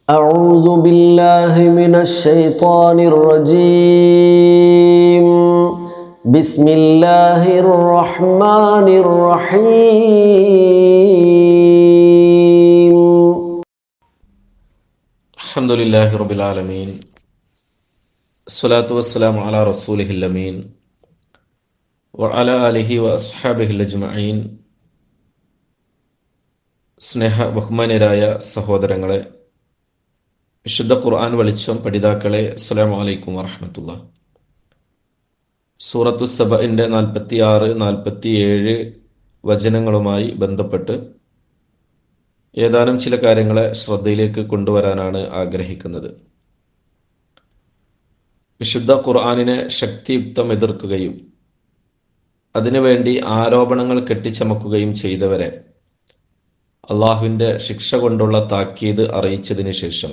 أعوذ بالله من الشيطان الرجيم. بسم الله الرحمن الرحيم. الحمد لله رب العالمين. الصلاة والسلام على رسوله الأمين وعلى آله وأصحابه الأجمعين. സ്നേഹ ബഹുമാന്യരായ സഹോദരങ്ങളെ, വിശുദ്ധ ഖുർആൻ വെളിച്ചം പഠിതാക്കളെ, അസ്സലാമു അലൈക്കും വറഹ്മത്തുള്ളാഹി. സൂറത്തു സബഇന്റെ 46-47 വചനങ്ങളുമായി ബന്ധപ്പെട്ട് ഏതാനും ചില കാര്യങ്ങളെ ശ്രദ്ധയിലേക്ക് കൊണ്ടുവരാനാണ് ആഗ്രഹിക്കുന്നത്. വിശുദ്ധ ഖുർആനിനെ ശക്തിയുക്തം എതിർക്കുകയും അതിനുവേണ്ടി ആരോപണങ്ങൾ കെട്ടിച്ചമക്കുകയും ചെയ്തവരെ അള്ളാഹുവിൻ്റെ ശിക്ഷ കൊണ്ടുള്ള താക്കീത് അറിയിച്ചതിന് ശേഷം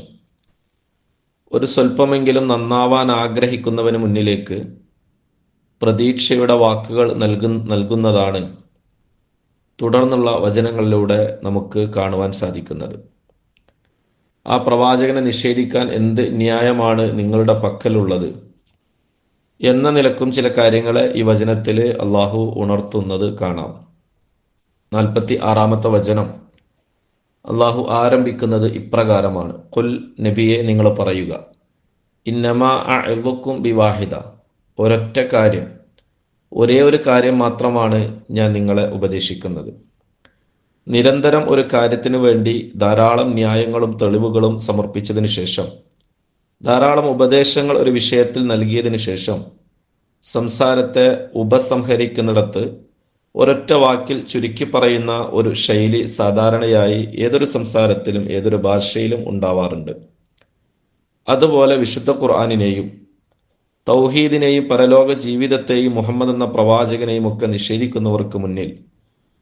ഒരു സ്വല്പമെങ്കിലും നന്നാവാൻ ആഗ്രഹിക്കുന്നവന് മുന്നിലേക്ക് പ്രതീക്ഷയുടെ വാക്കുകൾ നൽകുന്നതാണ് തുടർന്നുള്ള വചനങ്ങളിലൂടെ നമുക്ക് കാണുവാൻ സാധിക്കുന്നത്. ആ പ്രവാചകനെ നിഷേധിക്കാൻ എന്ത് ന്യായമാണ് നിങ്ങളുടെ പക്കലുള്ളത് എന്ന നിലക്കും ചില കാര്യങ്ങളെ ഈ വചനത്തിൽ അള്ളാഹു ഉണർത്തുന്നത് കാണാം. 46-ാമത്തെ വചനം അള്ളാഹു ആരംഭിക്കുന്നത് ഇപ്രകാരമാണ്: ഖുൽ, നബിയെ നിങ്ങൾ പറയുക, ഇന്നമാ അഇദുക്കും ബിവാഹിദ, ഒരൊറ്റ കാര്യം, ഒരേ ഒരു കാര്യം മാത്രമാണ് ഞാൻ നിങ്ങളെ ഉപദേശിക്കുന്നത്. നിരന്തരം ഒരു കാര്യത്തിനു വേണ്ടി ധാരാളം ന്യായങ്ങളും തെളിവുകളും സമർപ്പിച്ചതിന് ശേഷം, ധാരാളം ഉപദേശങ്ങൾ ഒരു വിഷയത്തിൽ നൽകിയതിനു ശേഷം, സംസാരത്തെ ഉപസംഹരിക്കുന്നിടത്ത് ഒരൊറ്റ വാക്കിൽ ചുരുക്കി പറയുന്ന ഒരു ശൈലി സാധാരണയായി ഏതൊരു സംസാരത്തിലും ഏതൊരു ഭാഷയിലും ഉണ്ടാവാറുണ്ട്. അതുപോലെ വിശുദ്ധ ഖുർആനിനെയും തൗഹീദിനെയും പരലോക ജീവിതത്തെയും മുഹമ്മദ് എന്ന പ്രവാചകനെയും ഒക്കെ നിഷേധിക്കുന്നവർക്ക് മുന്നിൽ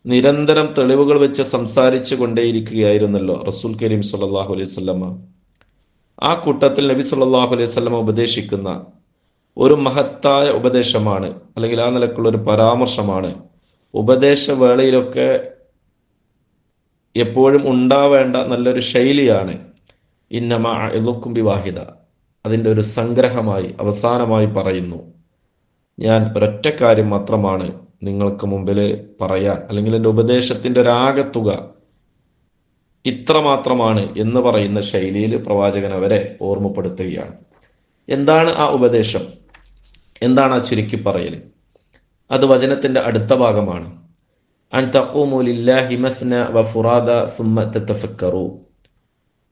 നിരന്തരം തെളിവുകൾ വെച്ച് സംസാരിച്ചു കൊണ്ടേയിരിക്കുകയായിരുന്നല്ലോ റസൂൽ കരീം സല്ലല്ലാഹു അലൈഹി വസല്ലമ. ആ കൂട്ടത്തിൽ നബി സല്ലല്ലാഹു അലൈഹി വസല്ലമ ഉപദേശിക്കുന്ന ഒരു മഹത്തായ ഉപദേശമാണ്, അല്ലെങ്കിൽ ആ നിലക്കുള്ള ഒരു പരാമർശമാണ്, ഉപദേശവേളയിലൊക്കെ എപ്പോഴും ഉണ്ടാവേണ്ട നല്ലൊരു ശൈലിയാണ് ഇന്നമാ അഇദുക്കും ബിവാഹിദ. അതിൻ്റെ ഒരു സംഗ്രഹമായി അവസാനമായി പറയുന്നു, ഞാൻ ഒരൊറ്റ കാര്യം മാത്രമാണ് നിങ്ങൾക്ക് മുമ്പിൽ പറയാൻ, അല്ലെങ്കിൽ എൻ്റെ ഉപദേശത്തിൻ്റെ ഒരാകത്തുക ഇത്ര മാത്രമാണ് എന്ന് പറയുന്ന ശൈലിയിൽ പ്രവാചകൻ അവരെ ഓർമ്മപ്പെടുത്തുകയാണ്. എന്താണ് ആ ഉപദേശം? എന്താണ് ആ ചുരുക്കി പറയൽ? അത് വചനത്തിന്റെ അടുത്ത ഭാഗമാണ്. അൻ തഖൂമു ലില്ലാഹി മസ്ന വ ഫുറാദ സുമ്മ തതഫക്കറു.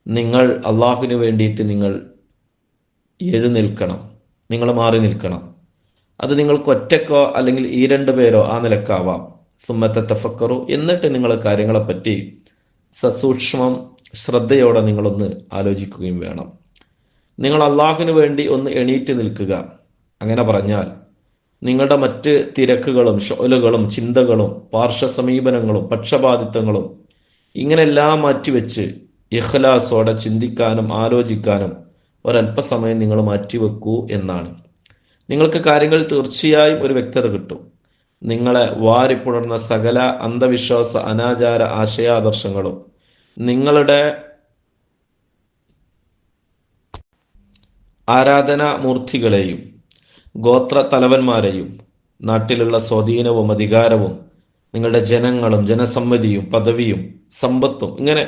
നിങ്ങൾ അള്ളാഹുവിന് വേണ്ടിയിട്ട് നിങ്ങൾ എഴുന്നേൽക്കണം, നിങ്ങൾ മാറി നിൽക്കണം. അത് നിങ്ങൾക്ക് ഒറ്റക്കോ അല്ലെങ്കിൽ ഈ 2 പേരോ ആ നിലക്കാവാം. സുമ്മ തതഫക്കറു, എന്നിട്ട് നിങ്ങൾ കാര്യങ്ങളെപ്പറ്റി സസൂക്ഷ്മം ശ്രദ്ധയോടെ നിങ്ങളൊന്ന് ആലോചിക്കുകയും വേണം. നിങ്ങൾ അള്ളാഹുവിന് വേണ്ടി ഒന്ന് എണീറ്റ് നിൽക്കുക. അങ്ങനെ പറഞ്ഞാൽ നിങ്ങളുടെ മറ്റ് തിരക്കുകളും ഷുഅലുകളും ചിന്തകളും പാർശ്വ സമീപനങ്ങളും പക്ഷപാതിത്വങ്ങളും ഇങ്ങനെല്ലാം മാറ്റിവെച്ച് ഇഖ്ലാസോടെ ചിന്തിക്കാനും ആലോചിക്കാനും ഒരല്പസമയം നിങ്ങൾ മാറ്റിവെക്കൂ എന്നാണ്. നിങ്ങൾക്ക് കാര്യങ്ങൾ തീർച്ചയായും ഒരു വ്യക്തത കിട്ടും. നിങ്ങളെ വാരിപ്പുണർന്ന സകല അന്ധവിശ്വാസ അനാചാര ആശയാദർശങ്ങളും നിങ്ങളുടെ ആരാധനാമൂർത്തികളെയും ഗോത്ര തലവന്മാരെയും നാട്ടിലുള്ള സ്വാധീനവും അധികാരവും നിങ്ങളുടെ ജനങ്ങളും ജനസമ്മതിയും പദവിയും സമ്പത്തും ഇങ്ങനെ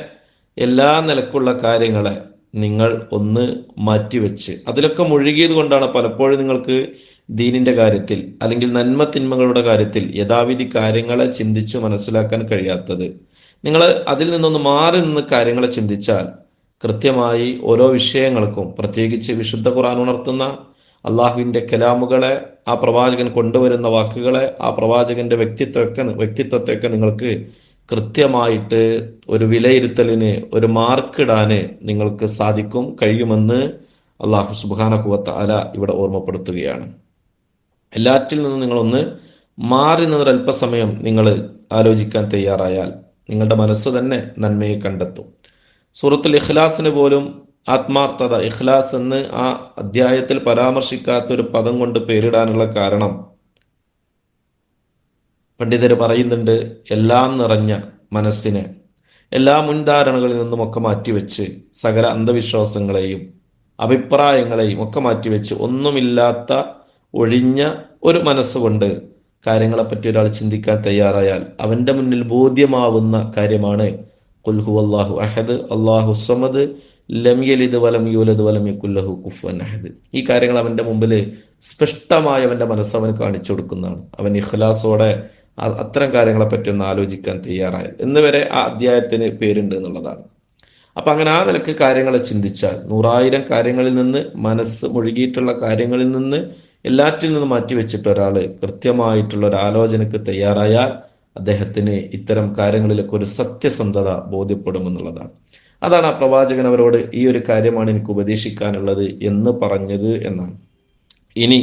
എല്ലാ നിലക്കുള്ള കാര്യങ്ങളെ നിങ്ങൾ ഒന്ന് മാറ്റിവെച്ച് അതിലൊക്കെ മുഴുകിയത് കൊണ്ടാണ് പലപ്പോഴും നിങ്ങൾക്ക് ദീനിന്റെ കാര്യത്തിൽ അല്ലെങ്കിൽ നന്മ തിന്മകളുടെ കാര്യത്തിൽ യഥാവിധി കാര്യങ്ങളെ ചിന്തിച്ചു മനസ്സിലാക്കാൻ കഴിയാത്തത്. നിങ്ങൾ അതിൽ നിന്നൊന്ന് മാറി നിന്ന് കാര്യങ്ങളെ ചിന്തിച്ചാൽ കൃത്യമായി ഓരോ വിഷയങ്ങൾക്കും, പ്രത്യേകിച്ച് വിശുദ്ധ ഖുർആൻ ഉണർത്തുന്ന അള്ളാഹുവിൻ്റെ കലാമുകളെ, ആ പ്രവാചകൻ കൊണ്ടുവരുന്ന വാക്കുകളെ, ആ പ്രവാചകന്റെ വ്യക്തിത്വത്തെയൊക്കെ നിങ്ങൾക്ക് കൃത്യമായിട്ട് ഒരു വിലയിരുത്തലിന്, ഒരു മാർക്കിടാന് നിങ്ങൾക്ക് കഴിയുമെന്ന് അള്ളാഹു സുബ്ഹാനഹു വ തആല ഇവിടെ ഓർമ്മപ്പെടുത്തുകയാണ്. എല്ലാറ്റിൽ നിന്നും നിങ്ങളൊന്ന് മാറി നിന്നൊരല്പസമയം നിങ്ങൾ ആലോചിക്കാൻ തയ്യാറായാൽ നിങ്ങളുടെ മനസ്സ് തന്നെ നന്മയെ കണ്ടെത്തും. സൂറത്തുൽ ഇഖ്ലാസിന് പോലും ആത്മാർത്ഥത, ഇഖ്ലാസ് എന്ന് ആ അധ്യായത്തിൽ പരാമർശിക്കാത്തൊരു പദം കൊണ്ട് പേരിടാനുള്ള കാരണം പണ്ഡിതർ പറയുന്നുണ്ട്, എല്ലാം നിറഞ്ഞ മനസ്സിനെ, എല്ലാ മുൻധാരണകളിൽ നിന്നുമൊക്കെ മാറ്റിവെച്ച് സകല അന്ധവിശ്വാസങ്ങളെയും അഭിപ്രായങ്ങളെയും ഒക്കെ മാറ്റിവെച്ച് ഒന്നുമില്ലാത്ത ഒഴിഞ്ഞ ഒരു മനസ്സുകൊണ്ട് കാര്യങ്ങളെപ്പറ്റി ഒരാൾ ചിന്തിക്കാൻ തയ്യാറായാൽ അവന്റെ മുന്നിൽ ബോധ്യമാവുന്ന കാര്യമാണ് ഖുൽ ഹുവല്ലാഹു അഹദ് അല്ലാഹു സമദ് ലം യലിദ് വലം യൂലദ് വലം യകുൽ ലഹു കുഫുവൻ അഹദ്. ഈ കാര്യങ്ങൾ അവന്റെ മുമ്പിൽ സ്പഷ്ടമായി അവന്റെ മനസ്സവൻ കാണിച്ചു കൊടുക്കുന്നതാണ്. അവൻ ഇഖ്ലാസോടെ അത്തരം കാര്യങ്ങളെ പറ്റി ഒന്ന് ആലോചിക്കാൻ തയ്യാറായാൽ എന്ന് വരെ ആ അധ്യായത്തിന് പേരുണ്ട് എന്നുള്ളതാണ്. അപ്പൊ അങ്ങനെ ആ നിലക്ക് കാര്യങ്ങളെ ചിന്തിച്ചാൽ 100,000 കാര്യങ്ങളിൽ നിന്ന് മനസ്സ് മുഴുകിയിട്ടുള്ള കാര്യങ്ങളിൽ നിന്ന് എല്ലാറ്റിൽ നിന്നും മാറ്റിവെച്ചിട്ട് ഒരാള് കൃത്യമായിട്ടുള്ള ഒരു ആലോചനക്ക് തയ്യാറായാൽ അദ്ദേഹത്തിന് ഇത്തരം കാര്യങ്ങളിലൊക്കെ ഒരു സത്യസന്ധത ബോധ്യപ്പെടുമെന്നുള്ളതാണ്. അതാണ് ആ പ്രവാചകൻ അവരോട് ഈ ഒരു കാര്യമാണ് എനിക്ക് ഉപദേശിക്കാനുള്ളത് എന്ന് പറഞ്ഞത് എന്നാണ്. ഇനി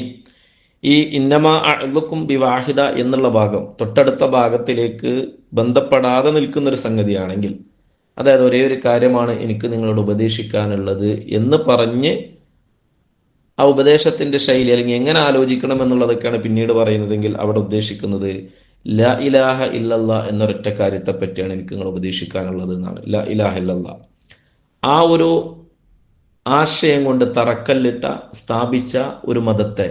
ഈ ഇന്നമാ അഅ്ലുക്കും ബിവാഹിദ എന്നുള്ള ഭാഗം തൊട്ടടുത്ത ഭാഗത്തിലേക്ക് ബന്ധപ്പെടാതെ നിൽക്കുന്ന ഒരു സംഗതിയാണെങ്കിൽ, അതായത് ഒരേ ഒരു കാര്യമാണ് എനിക്ക് നിങ്ങളോട് ഉപദേശിക്കാനുള്ളത് എന്ന് പറഞ്ഞ് ആ ഉപദേശത്തിന്റെ ശൈലി അല്ലെങ്കിൽ എങ്ങനെ ആലോചിക്കണം എന്നുള്ളതൊക്കെയാണ് പിന്നീട് പറയുന്നതെങ്കിൽ അവിടെ ഉദ്ദേശിക്കുന്നത് ലാ ഇലാഹ ഇല്ലല്ലാ എന്നൊരൊറ്റ കാര്യത്തെ പറ്റിയാണ് എനിക്ക് നിങ്ങൾ ഉപദേശിക്കാനുള്ളത് എന്നാണ്. ലാ ഇലാഹ ഇല്ലല്ലാ ആ ഒരു ആശയം കൊണ്ട് തറക്കല്ലിട്ട സ്ഥാപിച്ച ഒരു മതത്തെ,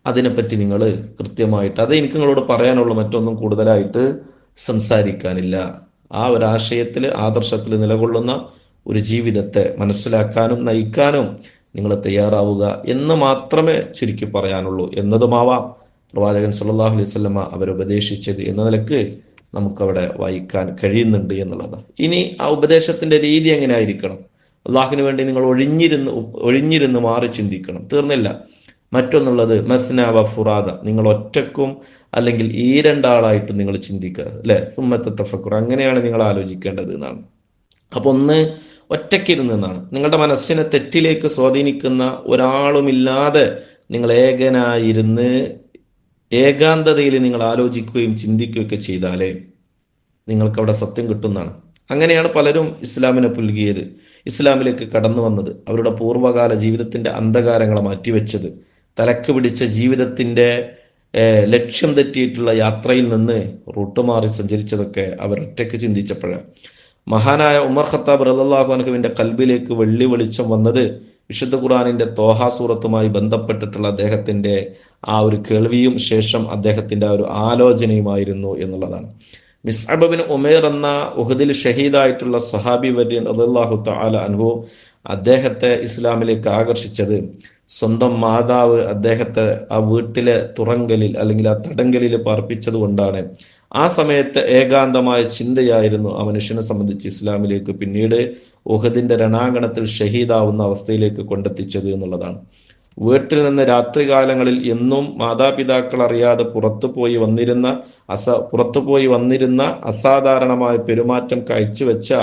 അതിനെപ്പറ്റി നിങ്ങൾ കൃത്യമായിട്ട്, അത് എനിക്ക് നിങ്ങളോട് പറയാനുള്ളൂ, മറ്റൊന്നും കൂടുതലായിട്ട് സംസാരിക്കാനില്ല. ആ ഒരാശയത്തിൽ ആദർശത്തിൽ നിലകൊള്ളുന്ന ഒരു ജീവിതത്തെ മനസ്സിലാക്കാനും നയിക്കാനും നിങ്ങൾ തയ്യാറാവുക എന്ന് മാത്രമേ ചുരുക്കി പറയാനുള്ളൂ എന്നതുമാവാം പ്രവാചകൻ സല്ലല്ലാഹു അലൈഹി വസല്ലമ അവരുപദേശിച്ചത് എന്ന നിലക്ക് നമുക്കവിടെ വായിക്കാൻ കഴിയുന്നുണ്ട് എന്നുള്ളതാണ്. ഇനി ആ ഉപദേശത്തിന്റെ രീതി എങ്ങനെ ആയിരിക്കണം? അള്ളാഹുവിന് വേണ്ടി നിങ്ങൾ ഒഴിഞ്ഞിരുന്ന് മാറി ചിന്തിക്കണം. തീർന്നില്ല. മറ്റൊന്നുള്ളത് മസ്ന വ ഫുറാദ, നിങ്ങൾ ഒറ്റക്കും അല്ലെങ്കിൽ ഈ രണ്ടാളായിട്ട് നിങ്ങൾ ചിന്തിക്കുക, അല്ലെ? സുമ്മത്ത തഫക്കുർ, അങ്ങനെയാണ് നിങ്ങൾ ആലോചിക്കേണ്ടത് എന്നാണ്. അപ്പൊ ഒന്ന് ഒറ്റയ്ക്കിരുന്ന് എന്നാണ്. നിങ്ങളുടെ മനസ്സിനെ തെറ്റിലേക്ക് സ്വാധീനിക്കുന്ന ഒരാളുമില്ലാതെ നിങ്ങൾ ഏകനായിരുന്ന് ഏകാന്തതയിൽ നിങ്ങൾ ആലോചിക്കുകയും ചിന്തിക്കുകയൊക്കെ ചെയ്താലേ നിങ്ങൾക്ക് അവിടെ സത്യം കിട്ടുന്നതാണ്. അങ്ങനെയാണ് പലരും ഇസ്ലാമിനെ പുൽകിയത്, ഇസ്ലാമിലേക്ക് കടന്നു വന്നത്, അവരുടെ പൂർവ്വകാല ജീവിതത്തിന്റെ അന്ധകാരങ്ങളെ മാറ്റിവെച്ചത്, തലക്ക് പിടിച്ച ജീവിതത്തിന്റെ ലക്ഷ്യം തെറ്റിയിട്ടുള്ള യാത്രയിൽ നിന്ന് റൂട്ട് മാറി സഞ്ചരിച്ചതൊക്കെ അവർ ഒറ്റയ്ക്ക് ചിന്തിച്ചപ്പോഴാണ്. മഹാനായ ഉമർ ഖത്താബ് റളിയല്ലാഹു അൻഹുവിന്റെ കൽബിലേക്ക് വെള്ളി വെളിച്ചം വന്നത് വിശുദ്ധ ഖുർആനിന്റെ തോഹ സൂറത്തുമായി ബന്ധപ്പെട്ടിട്ടുള്ള അദ്ദേഹത്തിന്റെ ആ ഒരു കേൾവിയും ശേഷം അദ്ദേഹത്തിന്റെ ആ ഒരു ആലോചനയുമായിരുന്നു എന്നുള്ളതാണ്. മിസ്അബ് ബിൻ ഉമൈർ എന്ന ഉഹദിൽ ഷഹീദായിട്ടുള്ള സ്വഹാബി വര്യൻ റളിയല്ലാഹു തആല അൻഹു അദ്ദേഹത്തെ ഇസ്ലാമിലേക്ക് ആകർഷിച്ചത് സ്വന്തം മാതാവ് അദ്ദേഹത്തെ ആ വീട്ടിലെ തുറങ്കലിൽ അല്ലെങ്കിൽ ആ തടങ്കലിൽ പാർപ്പിച്ചത് കൊണ്ടാണ്. ആ സമയത്ത് ഏകാന്തമായ ചിന്തയായിരുന്നു ആ മനുഷ്യനെ സംബന്ധിച്ച് ഇസ്ലാമിലേക്ക് പിന്നീട് ഉഹദിന്റെ രണാങ്കണത്തിൽ ഷഹീദാവുന്ന അവസ്ഥയിലേക്ക് കൊണ്ടെത്തിച്ചത് എന്നുള്ളതാണ്. വീട്ടിൽ നിന്ന് രാത്രികാലങ്ങളിൽ എന്നും മാതാപിതാക്കൾ അറിയാതെ പുറത്തുപോയി വന്നിരുന്ന അസാധാരണമായ പെരുമാറ്റം കാഴ്ചവെച്ച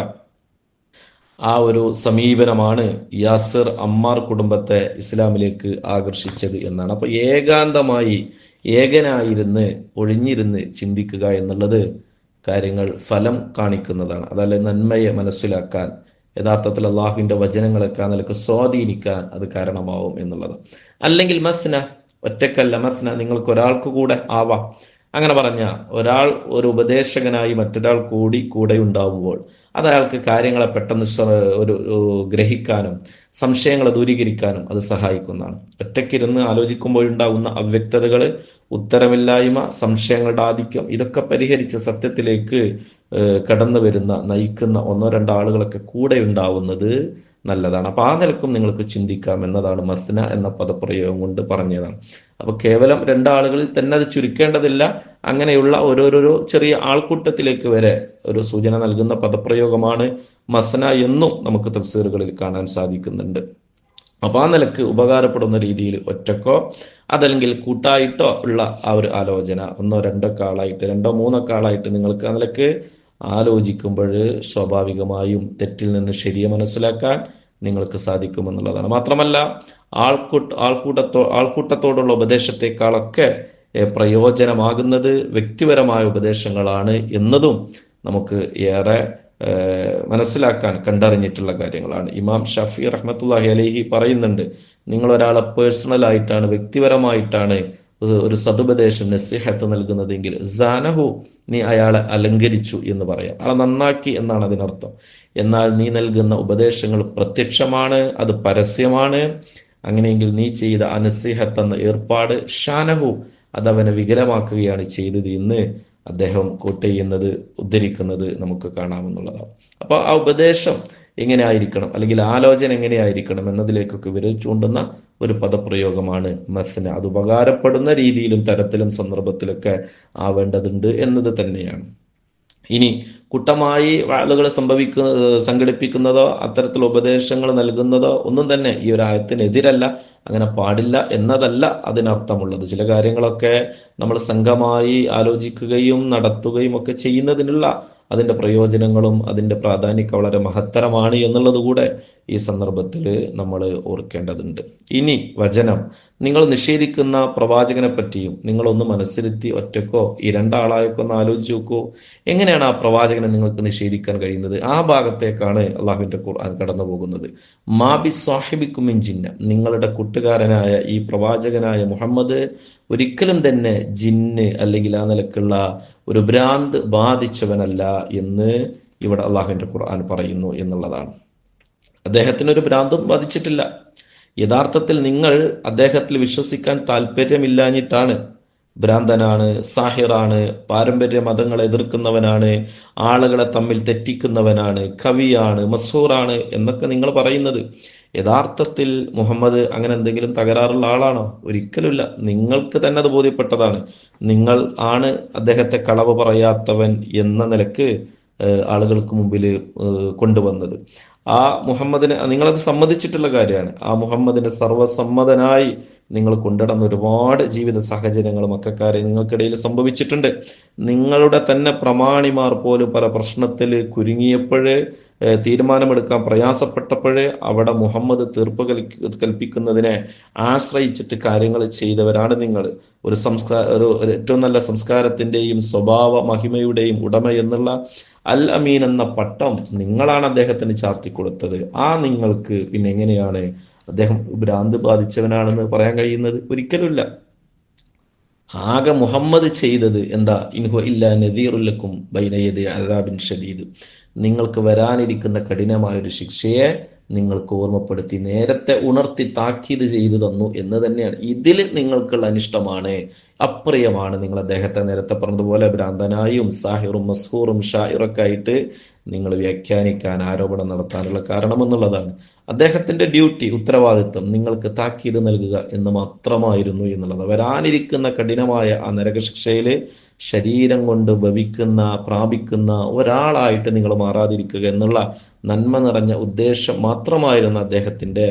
ആ ഒരു സമീപനമാണ് യാസിർ അമ്മാർ കുടുംബത്തെ ഇസ്ലാമിലേക്ക് ആകർഷിച്ചത് എന്നാണ്. അപ്പൊ ഏകനായിരുന്ന് ഒഴിഞ്ഞിരുന്ന് ചിന്തിക്കുക എന്നുള്ളത് കാര്യങ്ങൾ ഫലം കാണിക്കുന്നതാണ്. അതല്ല, നന്മയെ മനസ്സിലാക്കാൻ, യഥാർത്ഥത്തിൽ അള്ളാഹുവിന്റെ വചനങ്ങളൊക്കെ നിലക്ക് സ്വാധീനിക്കാൻ അത് കാരണമാവും എന്നുള്ളത്. അല്ലെങ്കിൽ മസ്ന, ഒറ്റക്കല്ല, മസ്ന, നിങ്ങൾക്ക് ഒരാൾക്ക് കൂടെ ആവാം. അങ്ങനെ പറഞ്ഞ ഒരാൾ ഒരു ഉപദേശകനായി മറ്റൊരാൾ കൂടെ ഉണ്ടാവുമ്പോൾ അത് അയാൾക്ക് കാര്യങ്ങളെ പെട്ടെന്ന് ഗ്രഹിക്കാനും സംശയങ്ങളെ ദൂരീകരിക്കാനും അത് സഹായിക്കുന്നതാണ്. ഒറ്റയ്ക്കിരുന്ന് ആലോചിക്കുമ്പോഴുണ്ടാകുന്ന അവ്യക്തതകൾ, ഉത്തരമില്ലായ്മ, സംശയങ്ങളുടെ ആധിക്യം, ഇതൊക്കെ പരിഹരിച്ച് സത്യത്തിലേക്ക് കടന്നു വരുന്ന നയിക്കുന്ന 1-2 ആളുകളൊക്കെ കൂടെ ഉണ്ടാവുന്നത് നല്ലതാണ്. അപ്പൊ ആ നിലക്കും നിങ്ങൾക്ക് ചിന്തിക്കാം എന്നതാണ് മസ്ന എന്ന പദപ്രയോഗം കൊണ്ട് പറഞ്ഞതാണ്. അപ്പൊ കേവലം 2 ആളുകളിൽ തന്നെ അത് ചുരുക്കേണ്ടതില്ല. അങ്ങനെയുള്ള ഓരോരോ ചെറിയ ആൾക്കൂട്ടത്തിലേക്ക് വരെ ഒരു സൂചന നൽകുന്ന പദപ്രയോഗമാണ് മസ്ന എന്നും നമുക്ക് തഫ്സീറുകളിൽ കാണാൻ സാധിക്കുന്നുണ്ട്. അപ്പൊ ആ നിലക്ക് ഉപകാരപ്പെടുന്ന രീതിയിൽ ഒറ്റക്കോ അതല്ലെങ്കിൽ കൂട്ടായിട്ടോ ഉള്ള ആ ഒരു ആലോചന 1-2 ആളായിട്ട് 2-3 ആളായിട്ട് നിങ്ങൾക്ക് ആ നിലക്ക് ആലോചിക്കുമ്പോൾ സ്വാഭാവികമായും തെറ്റിൽ നിന്ന് ശരിയെ മനസ്സിലാക്കാൻ നിങ്ങൾക്ക് സാധിക്കുമെന്നുള്ളതാണ്. മാത്രമല്ല, ആൾക്കൂട്ടത്തോടുള്ള ഉപദേശത്തെക്കാളൊക്കെ പ്രയോജനമാകുന്നത് വ്യക്തിപരമായ ഉപദേശങ്ങളാണ് എന്നതും നമുക്ക് ഏറെ മനസ്സിലാക്കാൻ കണ്ടറിഞ്ഞിട്ടുള്ള കാര്യങ്ങളാണ്. ഇമാം ഷഫീ റഹ്മത്തുള്ളാഹി അലൈഹി പറയുന്നുണ്ട്, നിങ്ങൾ ഒരാളെ പേഴ്സണലായിട്ടാണ്, വ്യക്തിപരമായിട്ടാണ് ഒരു സതുപദേശം നസിഹത്ത് നൽകുന്നതെങ്കിൽ സാനഹു, നീ അയാളെ അലങ്കരിച്ചു എന്ന് പറയാം, അയാളെ നന്നാക്കി എന്നാണ് അതിനർത്ഥം. എന്നാൽ നീ നൽകുന്ന ഉപദേശങ്ങൾ പ്രത്യക്ഷമാണ്, അത് പരസ്യമാണ്. അങ്ങനെയെങ്കിൽ നീ ചെയ്ത നസിഹത്ത് എന്ന ഏർപ്പാട് ഷാനഹു, അതവനെ വികലമാക്കുകയാണ് ചെയ്തത് എന്ന് അദ്ദേഹം കോട്ട് ചെയ്യുന്നത്, ഉദ്ധരിക്കുന്നത് നമുക്ക് കാണാമെന്നുള്ളതാണ്. അപ്പൊ ആ ഉപദേശം എങ്ങനെ ആയിരിക്കണം, അല്ലെങ്കിൽ ആലോചന എങ്ങനെയായിരിക്കണം എന്നതിലേക്കൊക്കെ വിരൽ ചൂണ്ടുന്ന ഒരു പദപ്രയോഗമാണ് മസ്ന. അത് ഉപകാരപ്പെടുന്ന രീതിയിലും തരത്തിലും സന്ദർഭത്തിലൊക്കെ ആവേണ്ടതുണ്ട് എന്നത് തന്നെയാണ്. ഇനി കൂട്ടമായി ആളുകളെ സംഘടിപ്പിക്കുന്നതോ അത്തരത്തിൽ ഉപദേശങ്ങൾ നൽകുന്നതോ ഒന്നും തന്നെ ഈ ഒരു ആയത്തിനെതിരല്ല, അങ്ങനെ പാടില്ല എന്നതല്ല അതിനർത്ഥമുള്ളത്. ചില കാര്യങ്ങളൊക്കെ നമ്മൾ സംഘമായി ആലോചിക്കുകയും നടത്തുകയും ഒക്കെ ചെയ്യുന്നതിനുള്ള അതിൻ്റെ പ്രയോജനങ്ങളും അതിൻ്റെ പ്രാധാന്യമൊക്കെ വളരെ മഹത്തരമാണ് എന്നുള്ളത് കൂടെ ഈ സന്ദർഭത്തിൽ നമ്മൾ ഓർക്കേണ്ടതുണ്ട്. ഇനി വചനം, നിങ്ങൾ നിഷേധിക്കുന്ന പ്രവാചകനെ പറ്റിയും നിങ്ങളൊന്ന് മനസ്സിരുത്തി ഒറ്റക്കോ ഈ രണ്ടാളായൊക്കെ ഒന്ന് ആലോചിച്ച് നോക്കൂ. എങ്ങനെയാണ് ആ പ്രവാചകനെ നിങ്ങൾക്ക് നിഷേധിക്കാൻ കഴിയുന്നത്? ആ ഭാഗത്തേക്കാണ് അള്ളാഹുവിന്റെ ഖുർആൻ കടന്നു പോകുന്നത്. മാബി സാഹിബിക്കും മിൻ ജിന്ന, നിങ്ങളുടെ കൂട്ടുകാരനായ ഈ പ്രവാചകനായ മുഹമ്മദ് ഒരിക്കലും തന്നെ ജിന്ന് അല്ലെങ്കിൽ ആ നിലക്കുള്ള ഒരു ഭ്രാന്ത് ബാധിച്ചവനല്ല എന്ന് ഇവിടെ അള്ളാഹുവിന്റെ ഖുർആൻ പറയുന്നു എന്നുള്ളതാണ്. അദ്ദേഹത്തിനൊരു ഭ്രാന്തും ബാധിച്ചിട്ടില്ല. യഥാർത്ഥത്തിൽ നിങ്ങൾ അദ്ദേഹത്തിൽ വിശ്വസിക്കാൻ താല്പര്യമില്ലാഞ്ഞിട്ടാണ്. ഭ്രാന്തനാണ്, സാഹിറാണ്, പാരമ്പര്യ മതങ്ങളെ എതിർക്കുന്നവനാണ്, ആളുകളെ തമ്മിൽ തെറ്റിക്കുന്നവനാണ്, കവിയാണ്, മസൂറാണ് എന്നൊക്കെ നിങ്ങൾ പറയുന്നത്. യഥാർത്ഥത്തിൽ മുഹമ്മദ് അങ്ങനെ എന്തെങ്കിലും തകരാറുള്ള ആളാണോ? ഒരിക്കലുമില്ല. നിങ്ങൾക്ക് തന്നെ അത് ബോധ്യപ്പെട്ടതാണ്. നിങ്ങൾ ആണ് അദ്ദേഹത്തെ കളവ് പറയാത്തവൻ എന്ന നിലക്ക് ആളുകൾക്ക് മുമ്പിൽ കൊണ്ടുവന്നത്. ആ മുഹമ്മദിനെ നിങ്ങളത് സമ്മതിച്ചിട്ടുള്ള കാര്യമാണ്. ആ മുഹമ്മദിനെ സർവസമ്മതനായി നിങ്ങൾ കൊണ്ടിടുന്ന ഒരുപാട് ജീവിത സാഹചര്യങ്ങളും മക്കാരെ നിങ്ങൾക്കിടയിൽ സംഭവിച്ചിട്ടുണ്ട്. നിങ്ങളുടെ തന്നെ പ്രമാണിമാർ പോലും പല പ്രശ്നത്തിൽ കുരുങ്ങിയപ്പോഴേ, തീരുമാനമെടുക്കാൻ പ്രയാസപ്പെട്ടപ്പോഴേ അവിടെ മുഹമ്മദ് തീർപ്പ് കൽപ്പിക്കുന്നതിനെ ആശ്രയിച്ചിട്ട് കാര്യങ്ങൾ ചെയ്തവരാണ് നിങ്ങൾ. ഒരു ഏറ്റവും നല്ല സംസ്കാരത്തിന്റെയും സ്വഭാവ മഹിമയുടെയും ഉടമ എന്നുള്ള അൽ അമീൻ എന്ന പട്ടം നിങ്ങളാണ് അദ്ദേഹത്തിന് ചാർത്തിക്കൊടുത്തത്. ആ നിങ്ങൾക്ക് പിന്നെ എങ്ങനെയാണ് അദ്ദേഹം ഭ്രാന്ത് ബാധിച്ചവനാണെന്ന് പറയാൻ കഴിയുന്നത്? ഒരിക്കലുമില്ല. ആകെ മുഹമ്മദ് ചെയ്തത് എന്താ? ഇൻഹു ഇല്ലാ നദീറുല്ലക്കും ബൈന യദി അദാബിൻ ഷദീദ്, നിങ്ങൾക്ക് വരാനിരിക്കുന്ന കഠിനമായൊരു ശിക്ഷയെ നിങ്ങൾക്ക് ഓർമ്മപ്പെടുത്തി നേരത്തെ ഉണർത്തി താക്കീത് ചെയ്തു തന്നു എന്ന് തന്നെയാണ്. ഇതിൽ നിങ്ങൾക്കുള്ള അനിഷ്ടമാണ്, അപ്രിയമാണ്. നിങ്ങൾ അദ്ദേഹത്തെ നേരത്തെ പറഞ്ഞതുപോലെ ഭ്രാന്തനായും സാഹിറും മസ്ഹൂറും ഷായിറൊക്കെ ആയിട്ട് നിങ്ങൾ വ്യാഖ്യാനിക്കാൻ, ആരോപണം നടത്താനുള്ള കാരണമെന്നുള്ളതാണ്. അദ്ദേഹത്തിന്റെ ഡ്യൂട്ടി, ഉത്തരവാദിത്വം നിങ്ങൾക്ക് താക്കീത് നൽകുക എന്ന് മാത്രമായിരുന്നു എന്നുള്ളത്. വരാനിരിക്കുന്ന കഠിനമായ ആ നരകശിക്ഷയില് ശരീരം കൊണ്ട് പ്രാപിക്കുന്ന ഒരാളായിട്ട് നിങ്ങൾ മാറാതിരിക്കുക എന്നുള്ള നന്മ നിറഞ്ഞ ഉദ്ദേശം മാത്രമായിരുന്നു അദ്ദേഹത്തിന്റെ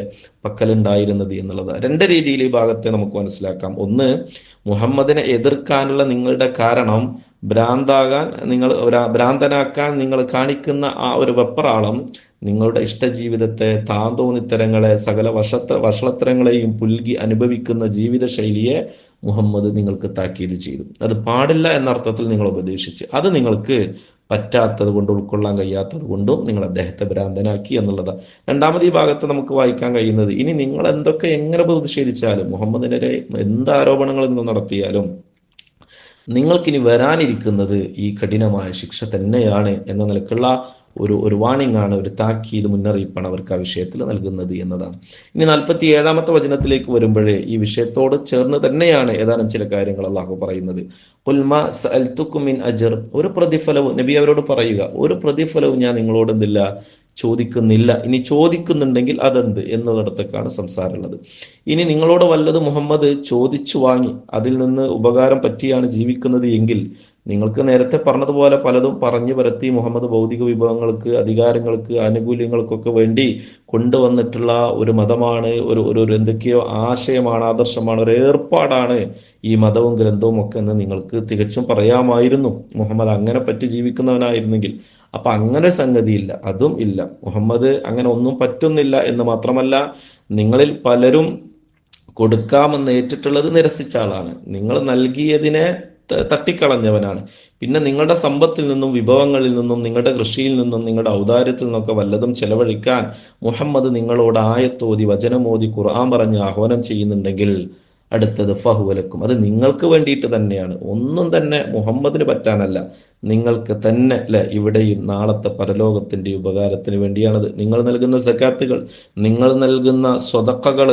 പക്കലുണ്ടായിരുന്നത് എന്നുള്ളത്. രണ്ട് രീതിയിൽ ഈ ഭാഗത്തെ നമുക്ക് മനസ്സിലാക്കാം. ഒന്ന്, മുഹമ്മദിനെ എതിർക്കാനുള്ള നിങ്ങളുടെ കാരണം ഭ്രാന്തനാക്കാൻ നിങ്ങൾ കാണിക്കുന്ന ആ ഒരു വെപ്രാളം നിങ്ങളുടെ ഇഷ്ടജീവിതത്തെ, താന്തോന്നിത്തരങ്ങളെ, സകല വഷളത്തരങ്ങളെയും പുൽകി അനുഭവിക്കുന്ന ജീവിത ശൈലിയെ മുഹമ്മദ് നിങ്ങൾക്ക് താക്കീത് ചെയ്തു. അത് പാടില്ല എന്ന അർത്ഥത്തിൽ നിങ്ങൾ ഉപദേശിച്ച്, അത് നിങ്ങൾക്ക് പറ്റാത്തത് കൊണ്ട്, ഉൾക്കൊള്ളാൻ കഴിയാത്തത് കൊണ്ടും നിങ്ങൾ അദ്ദേഹത്തെ ഭ്രാന്തനാക്കി എന്നുള്ളതാണ്. രണ്ടാമത് ഈ ഭാഗത്ത് നമുക്ക് വായിക്കാൻ കഴിയുന്നത്, ഇനി നിങ്ങൾ എന്തൊക്കെ എങ്ങനെ പ്രതിഷേധിച്ചാലും, മുഹമ്മദിനെതിരെ എന്ത് ആരോപണങ്ങൾ നിങ്ങൾ നടത്തിയാലും നിങ്ങൾക്കിനി വരാനിരിക്കുന്നത് ഈ കഠിനമായ ശിക്ഷ തന്നെയാണ് എന്ന നിലക്കുള്ള ഒരു വാണിംഗ് ആണ്, ഒരു താക്കീത്, മുന്നറിയിപ്പാണ് അവർക്ക് ആ വിഷയത്തിൽ നൽകുന്നത് എന്നതാണ്. ഇനി 47-ാമത്തെ വചനത്തിലേക്ക് വരുമ്പോഴേ ഈ വിഷയത്തോട് ചേർന്ന് തന്നെയാണ് ഏതാനും ചില കാര്യങ്ങൾ അള്ളാഹു പറയുന്നത്. ഖുൽമാ സഅൽതുകും മിൻ അജ്ർ, ഒരു പ്രതിഫലവും നബി അവരോട് പറയുക, ഒരു പ്രതിഫലവും ഞാൻ നിങ്ങളോട് എന്തില്ല, ചോദിക്കുന്നില്ല. ഇനി ചോദിക്കുന്നുണ്ടെങ്കിൽ അതെന്ത് എന്നിടത്തേക്കാണ് സംസാരമുള്ളത്. ഇനി നിങ്ങളോട് വല്ലത് മുഹമ്മദ് ചോദിച്ചു വാങ്ങി അതിൽ നിന്ന് ഉപകാരം പറ്റിയാണ് ജീവിക്കുന്നത് എങ്കിൽ, നിങ്ങൾക്ക് നേരത്തെ പറഞ്ഞതുപോലെ പലതും പറഞ്ഞു പരത്തി മുഹമ്മദ് ഭൗതിക വിഭവങ്ങൾക്ക്, അധികാരങ്ങൾക്ക്, ആനുകൂല്യങ്ങൾക്കൊക്കെ വേണ്ടി കൊണ്ടുവന്നിട്ടുള്ള ഒരു മതമാണ്, ഒരു എന്തൊക്കെയോ ആശയമാണ്, ആദർശമാണ്, ഒരു ഏർപ്പാടാണ് ഈ മതവും ഗ്രന്ഥവും ഒക്കെ എന്ന് നിങ്ങൾക്ക് തികച്ചും പറയാമായിരുന്നു. മുഹമ്മദ് അങ്ങനെ പറ്റി ജീവിക്കുന്നവനായിരുന്നെങ്കിൽ. അപ്പൊ അങ്ങനെ സംഗതിയില്ല, അതും ഇല്ല. മുഹമ്മദ് അങ്ങനെ ഒന്നും പറ്റുന്നില്ല എന്ന് മാത്രമല്ല, നിങ്ങളിൽ പലരും കൊടുക്കാമെന്ന് ഏറ്റിട്ടുള്ളത് നിരസിച്ച ആളാണ്. നിങ്ങൾ നൽകിയതിനെ തട്ടിക്കളഞ്ഞവനാണ്. പിന്നെ നിങ്ങളുടെ സമ്പത്തിൽ നിന്നും, വിഭവങ്ങളിൽ നിന്നും, നിങ്ങളുടെ കൃഷിയിൽ നിന്നും, നിങ്ങളുടെ ഔദാര്യത്തിൽ നിന്നൊക്കെ വല്ലതും ചെലവഴിക്കാൻ മുഹമ്മദ് നിങ്ങളോട് ആയത്തോതി, വചനമോതി, ഖുർആൻ പറഞ്ഞ് ആഹ്വാനം ചെയ്യുന്നുണ്ടെങ്കിൽ അടുത്തത് ഫഹുവലക്കും, അത് നിങ്ങൾക്ക് വേണ്ടിയിട്ട് തന്നെയാണ്, ഒന്നും തന്നെ മുഹമ്മദിന് പറ്റാനല്ല, നിങ്ങൾക്ക് തന്നെ അല്ലെ ഇവിടെയും നാളത്തെ പരലോകത്തിന്റെ ഉപകാരത്തിന് വേണ്ടിയാണത്. നിങ്ങൾ നൽകുന്ന സകാത്തുകൾ, നിങ്ങൾ നൽകുന്ന സ്വതക്കകൾ,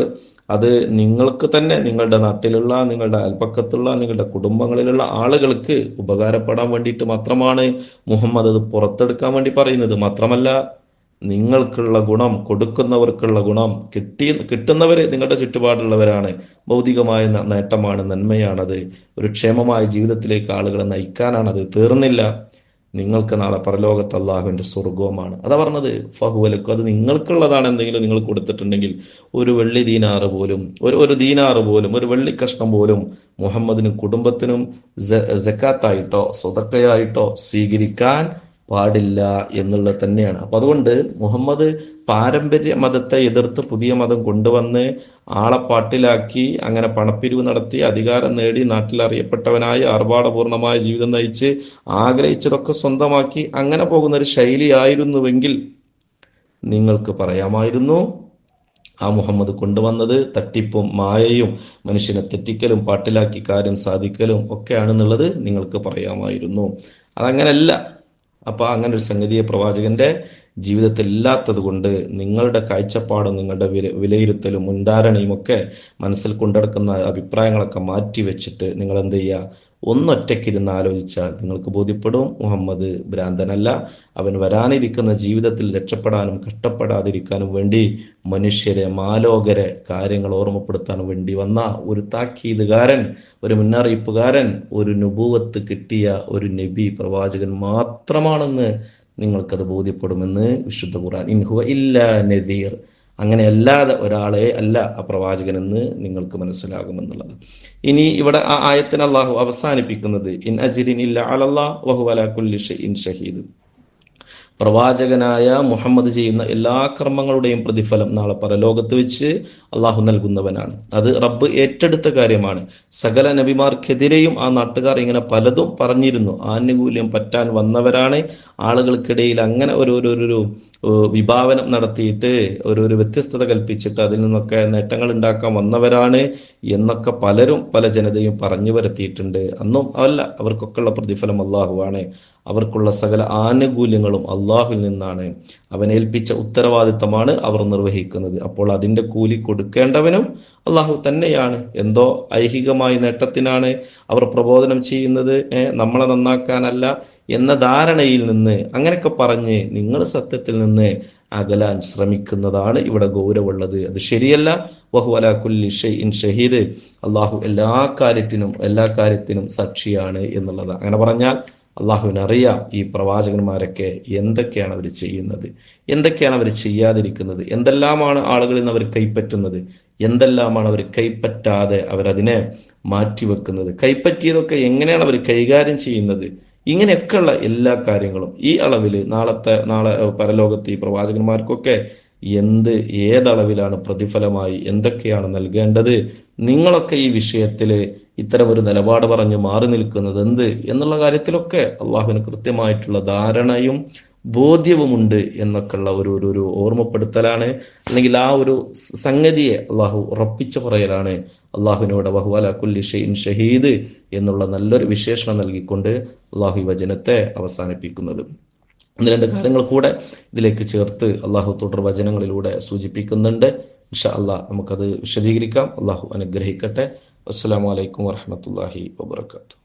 അത് നിങ്ങൾക്ക് തന്നെ, നിങ്ങളുടെ നാട്ടിലുള്ള, നിങ്ങളുടെ അയൽപ്പക്കത്തുള്ള, നിങ്ങളുടെ കുടുംബങ്ങളിലുള്ള ആളുകൾക്ക് ഉപകാരപ്പെടാൻ വേണ്ടിയിട്ട് മാത്രമാണ് മുഹമ്മദ് അത് പുറത്തെടുക്കാൻ വേണ്ടി പറയുന്നത്. മാത്രമല്ല, നിങ്ങൾക്കുള്ള ഗുണം, കൊടുക്കുന്നവർക്കുള്ള ഗുണം, കിട്ടുന്നവര് നിങ്ങളുടെ ചുറ്റുപാടുള്ളവരാണ്. ഭൗതികമായ നേട്ടമാണ്, നന്മയാണത്, ഒരു ക്ഷേമമായ ജീവിതത്തിലേക്ക് ആളുകളെ നയിക്കാനാണത്. തീർന്നില്ല, നിങ്ങൾക്ക് നാളെ പരലോകത്ത് അള്ളാഹുവിന്റെ സ്വർഗവുമാണ്. അതാ പറഞ്ഞത് ഫഹുവലക്കും, അത് നിങ്ങൾക്കുള്ളതാണ്. എന്തെങ്കിലും നിങ്ങൾ കൊടുത്തിട്ടുണ്ടെങ്കിൽ ഒരു വെള്ളി ദീനാറ് പോലും, ഒരു ദീനാറ് പോലും, ഒരു വെള്ളി കഷ്ണം പോലും മുഹമ്മദിനും കുടുംബത്തിനും സക്കാത്തായിട്ടോ സ്വതക്കയായിട്ടോ സ്വീകരിക്കാൻ പാടില്ല എന്നുള്ളത് തന്നെയാണ്. അപ്പൊ അതുകൊണ്ട് മുഹമ്മദ് പാരമ്പര്യ മതത്തെ എതിർത്ത് പുതിയ മതം കൊണ്ടുവന്ന് ആളെ പാട്ടിലാക്കി, അങ്ങനെ പണപ്പിരിവ് നടത്തി അധികാരം നേടി നാട്ടിൽ അറിയപ്പെട്ടവനായി ആർഭാടപൂർണമായ ജീവിതം നയിച്ച് ആഗ്രഹിച്ചതൊക്കെ സ്വന്തമാക്കി അങ്ങനെ പോകുന്ന ഒരു ശൈലിയായിരുന്നുവെങ്കിൽ നിങ്ങൾക്ക് പറയാമായിരുന്നു ആ മുഹമ്മദ് കൊണ്ടുവന്നത് തട്ടിപ്പും മായയും മനുഷ്യനെ തെറ്റിക്കലും പാട്ടിലാക്കി കാര്യം സാധിക്കലും ഒക്കെയാണെന്നുള്ളത് നിങ്ങൾക്ക് പറയാമായിരുന്നു. അതങ്ങനല്ല. അപ്പൊ അങ്ങനെ ഒരു സംഗതിയെ പ്രവാചകന്റെ ജീവിതത്തിൽ ഇല്ലാത്തത് കൊണ്ട് നിങ്ങളുടെ കാഴ്ചപ്പാടും നിങ്ങളുടെ വിലയിരുത്തലും മുൻധാരണയും ഒക്കെ മനസ്സിൽ കൊണ്ടെടുക്കുന്ന അഭിപ്രായങ്ങളൊക്കെ മാറ്റി വെച്ചിട്ട് നിങ്ങൾ എന്ത് ചെയ്യുക, ഒന്നൊറ്റയ്ക്കിരുന്ന് ആലോചിച്ചാൽ നിങ്ങൾക്ക് ബോധ്യപ്പെടും മുഹമ്മദ് ഭ്രാന്തനല്ല. അവൻ വരാനിരിക്കുന്ന ജീവിതത്തിൽ രക്ഷപ്പെടാനും കഷ്ടപ്പെടാതിരിക്കാനും വേണ്ടി മനുഷ്യരെ, മാലോകരെ കാര്യങ്ങൾ ഓർമ്മപ്പെടുത്താൻ വേണ്ടി വന്ന ഒരു താക്കീതുകാരൻ, ഒരു മുന്നറിയിപ്പുകാരൻ, ഒരു നുബുവത്ത് കിട്ടിയ ഒരു നബി പ്രവാചകൻ മാത്രമാണെന്ന് നിങ്ങൾക്കത് ബോധ്യപ്പെടുമെന്ന് വിശുദ്ധ ഖുർആൻ. ഇൻഹുവ ഇല്ലാ നദീർ, അങ്ങനെ അല്ലാതെ ഒരാളെ അല്ല ആ പ്രവാചകൻ എന്ന് നിങ്ങൾക്ക് മനസ്സിലാകുമെന്നുള്ളത്. ഇനി ഇവിടെ ആ ആയത്തിന് അള്ളാഹു അവസാനിപ്പിക്കുന്നത് ഇൻ അജ്രിൻ ഇല്ലാ അലല്ലാഹ് വഹുവ അലാ കുല്ലി ഷൈഇൻ ഷഹീദ്. പ്രവാചകനായ മുഹമ്മദ് ചെയ്യുന്ന എല്ലാ കർമ്മങ്ങളുടെയും പ്രതിഫലം നാളെ പരലോകത്ത് വെച്ച് അള്ളാഹു നൽകുന്നവനാണ്. അത് റബ്ബ് ഏറ്റെടുത്ത കാര്യമാണ്. സകല നബിമാർക്കെതിരെയും ആ നാട്ടുകാർ ഇങ്ങനെ പലതും പറഞ്ഞിരുന്നു. ആനുകൂല്യം പറ്റാൻ വന്നവരാണ്. ആളുകൾക്കിടയിൽ അങ്ങനെ ഒരു വിഭാവനം നടത്തിയിട്ട് ഒരു വ്യത്യസ്തത കൽപ്പിച്ചിട്ട് അതിൽ നിന്നൊക്കെ നേട്ടങ്ങൾ ഉണ്ടാക്കാൻ വന്നവരാണ് എന്നൊക്കെ പലരും പല ജനതയും പറഞ്ഞു വരുത്തിയിട്ടുണ്ട്. അന്നും അല്ല, അവർക്കൊക്കെയുള്ള പ്രതിഫലം അള്ളാഹുവാണ്. അവർക്കുള്ള സകല ആനുകൂല്യങ്ങളും അള്ളാഹുവിൽ നിന്നാണ്. അവൻ ഏൽപ്പിച്ച ഉത്തരവാദിത്തമാണ് അവർ നിർവഹിക്കുന്നത്. അപ്പോൾ അതിന്റെ കൂലി കൊടുക്കേണ്ടവനും അള്ളാഹു തന്നെയാണ്. എന്തോ ഐഹികമായ നേട്ടത്തിനാണ് അവർ പ്രബോധനം ചെയ്യുന്നത്, നമ്മളെ നന്നാക്കാനല്ല എന്ന ധാരണയിൽ നിന്ന് അങ്ങനെയൊക്കെ പറഞ്ഞ് നിങ്ങൾ സത്യത്തിൽ നിന്ന് അകലാൻ ശ്രമിക്കുന്നതാണ് ഇവിടെ ഗൗരവമുള്ളത്. അത് ശരിയല്ല. വഹു അലാ കുല്ലി ഷൈഇൻ ഷഹീദ്, അള്ളാഹു എല്ലാ കാര്യത്തിനും സാക്ഷിയാണ് എന്നുള്ളത്. അങ്ങനെ പറഞ്ഞാൽ അള്ളാഹുവിനറിയാം ഈ പ്രവാചകന്മാരൊക്കെ എന്തൊക്കെയാണ് അവർ ചെയ്യുന്നത്, എന്തൊക്കെയാണ് അവർ ചെയ്യാതിരിക്കുന്നത്, എന്തെല്ലാമാണ് ആളുകളിൽ നിന്ന് അവർ കൈപ്പറ്റുന്നത്, എന്തെല്ലാമാണ് അവർ കൈപ്പറ്റാതെ അവരതിനെ മാറ്റിവെക്കുന്നത്, കൈപ്പറ്റിയതൊക്കെ എങ്ങനെയാണ് അവർ കൈകാര്യം ചെയ്യുന്നത്. ഇങ്ങനെയൊക്കെയുള്ള എല്ലാ കാര്യങ്ങളും ഈ അളവിൽ നാളെ പരലോകത്ത് ഈ പ്രവാചകന്മാർക്കൊക്കെ ഏതളവിലാണ് പ്രതിഫലമായി എന്തൊക്കെയാണ് നൽകേണ്ടത്, നിങ്ങളൊക്കെ ഈ വിഷയത്തിൽ ഇത്തരം ഒരു നിലപാട് പറഞ്ഞ് മാറി നിൽക്കുന്നത് എന്ത് എന്നുള്ള കാര്യത്തിലൊക്കെ അള്ളാഹുവിന് കൃത്യമായിട്ടുള്ള ധാരണയും ബോധ്യവുമുണ്ട് എന്നൊക്കെയുള്ള ഒരു ഓർമ്മപ്പെടുത്തലാണ്. അല്ലെങ്കിൽ ആ ഒരു സംഗതിയെ അള്ളാഹു ഉറപ്പിച്ചു പറയലാണ്. അള്ളാഹുവിനോട് വഹു അലാ കുല്ലി ഷൈഇൻ ഷഹീദ് എന്നുള്ള നല്ലൊരു വിശേഷണം നൽകിക്കൊണ്ട് അള്ളാഹു ഈ വചനത്തെ അവസാനിപ്പിക്കുന്നത്. ഒന്ന് രണ്ട് കാര്യങ്ങൾ കൂടെ ഇതിലേക്ക് ചേർത്ത് അള്ളാഹു തുടർ വചനങ്ങളിലൂടെ സൂചിപ്പിക്കുന്നുണ്ട്. ഇൻഷാ അള്ളാഹ് നമുക്കത് വിശദീകരിക്കാം. അള്ളാഹു അനുഗ്രഹിക്കട്ടെ. അസ്സലാമു അലൈക്കും വറഹ്മത്തുള്ളാഹി വബറകാതുഹു.